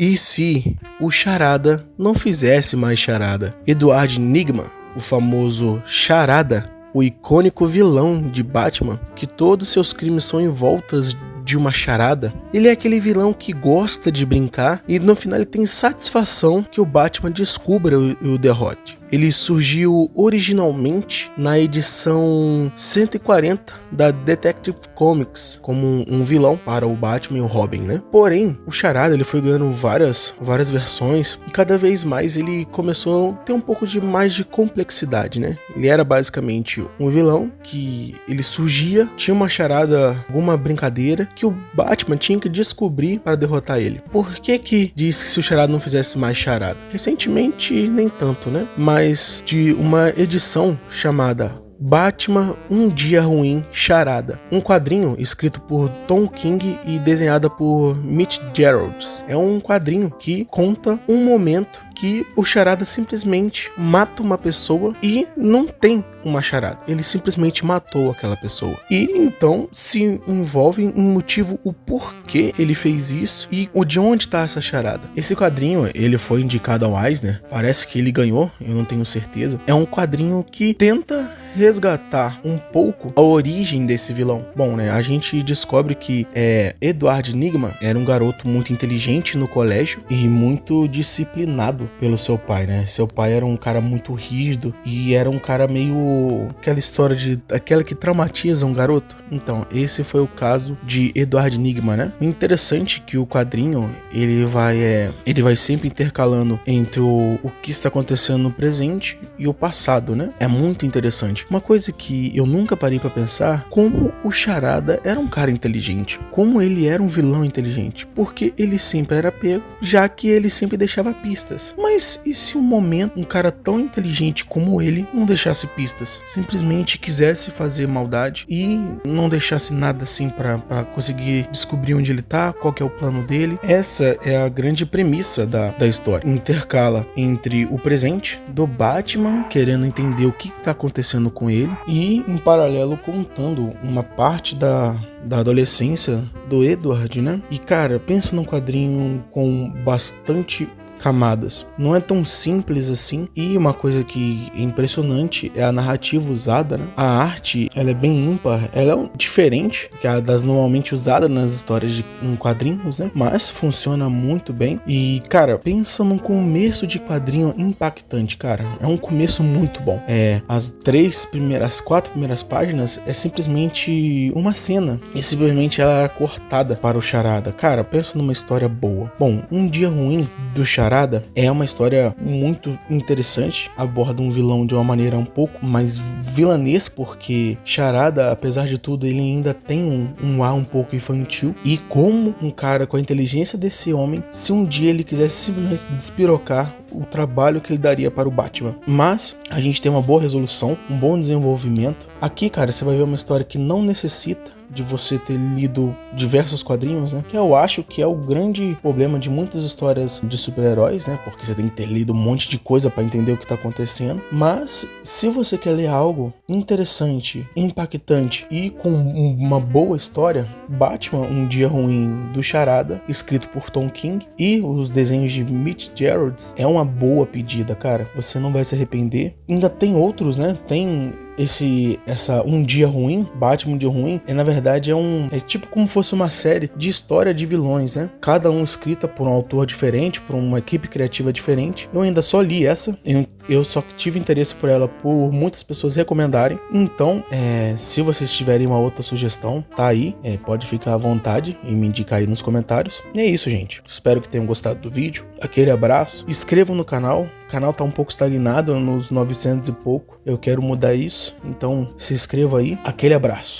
E se o Charada não fizesse mais charada? Edward Nygma, o famoso Charada, o icônico vilão de Batman, que todos seus crimes são em voltas de uma charada, ele é aquele vilão que gosta de brincar e no final ele tem satisfação que o Batman descubra e o derrote. Ele surgiu originalmente na edição 140 da Detective Comics como um vilão para o Batman e o Robin, né? Porém, o Charada ele foi ganhando várias versões e cada vez mais ele começou a ter um pouco mais de complexidade, né? Ele era basicamente um vilão que ele surgia, tinha uma charada, alguma brincadeira que o Batman tinha que descobrir para derrotar ele. Por que diz que se o Charada não fizesse mais charada? Recentemente, nem tanto, né? Mas de uma edição chamada Batman Um Dia Ruim Charada, um quadrinho escrito por Tom King e desenhada por Mitch Gerads. É um quadrinho que conta um momento que o Charada simplesmente mata uma pessoa e não tem uma charada. Ele simplesmente matou aquela pessoa. E então se envolve em motivo o porquê ele fez isso e de onde está essa charada. Esse quadrinho, ele foi indicado ao Eisner. Parece que ele ganhou, eu não tenho certeza. É um quadrinho que tenta resgatar um pouco a origem desse vilão. Bom, né, a gente descobre que Edward Nygma era um garoto muito inteligente no colégio e muito disciplinado pelo seu pai, né? Seu pai era um cara muito rígido e era um cara meio aquela história aquela que traumatiza um garoto. Então, esse foi o caso de Edward Nygma, né? Interessante que o quadrinho, ele vai sempre intercalando entre o que está acontecendo no presente e o passado, né? É muito interessante. Uma coisa que eu nunca parei pra pensar, como o Charada era um cara inteligente, como ele era um vilão inteligente, porque ele sempre era pego, já que ele sempre deixava pistas. Mas e se um cara tão inteligente como ele não deixasse pistas, simplesmente quisesse fazer maldade e não deixasse nada assim pra conseguir descobrir onde ele tá, qual que é o plano dele? Essa é a grande premissa da história. Intercala entre o presente do Batman querendo entender o que tá acontecendo com ele e em paralelo contando uma parte da adolescência do Edward, né? E cara, pensa num quadrinho com bastante camadas. Não é tão simples assim. E uma coisa que é impressionante é a narrativa usada, né? A arte, ela é bem ímpar. Ela é diferente que a das normalmente usadas nas histórias de quadrinhos, né? Mas funciona muito bem. E, cara, pensa num começo de quadrinho impactante, cara. É um começo muito bom. As 4 primeiras páginas é simplesmente uma cena. E simplesmente ela é cortada para o Charada. Cara, pensa numa história boa. Bom, Um Dia Ruim do Charada é uma história muito interessante, aborda um vilão de uma maneira um pouco mais vilanesca, porque Charada, apesar de tudo, ele ainda tem um ar um pouco infantil, e como um cara com a inteligência desse homem, se um dia ele quisesse simplesmente despirocar o trabalho que ele daria para o Batman. Mas a gente tem uma boa resolução, um bom desenvolvimento. Aqui, cara, você vai ver uma história que não necessita de você ter lido diversos quadrinhos, né? Que eu acho que é o grande problema de muitas histórias de super-heróis, né? Porque você tem que ter lido um monte de coisa para entender o que tá acontecendo. Mas se você quer ler algo interessante, impactante e com uma boa história, Batman Um Dia Ruim do Charada, escrito por Tom King, e os desenhos de Mitch Gerads, é uma boa pedida, cara. Você não vai se arrepender. Ainda tem outros, né? Tem essa Um Dia Ruim, Batman Um Dia Ruim, na verdade é tipo como fosse uma série de história de vilões, né? Cada um escrita por um autor diferente, por uma equipe criativa diferente. Eu ainda só li essa, eu só tive interesse por ela por muitas pessoas recomendarem. Então, se vocês tiverem uma outra sugestão, tá aí, pode ficar à vontade e me indicar aí nos comentários. E é isso, gente. Espero que tenham gostado do vídeo. Aquele abraço. Inscrevam no canal. O canal tá um pouco estagnado nos 900 e pouco. Eu quero mudar isso. Então se inscreva aí. Aquele abraço.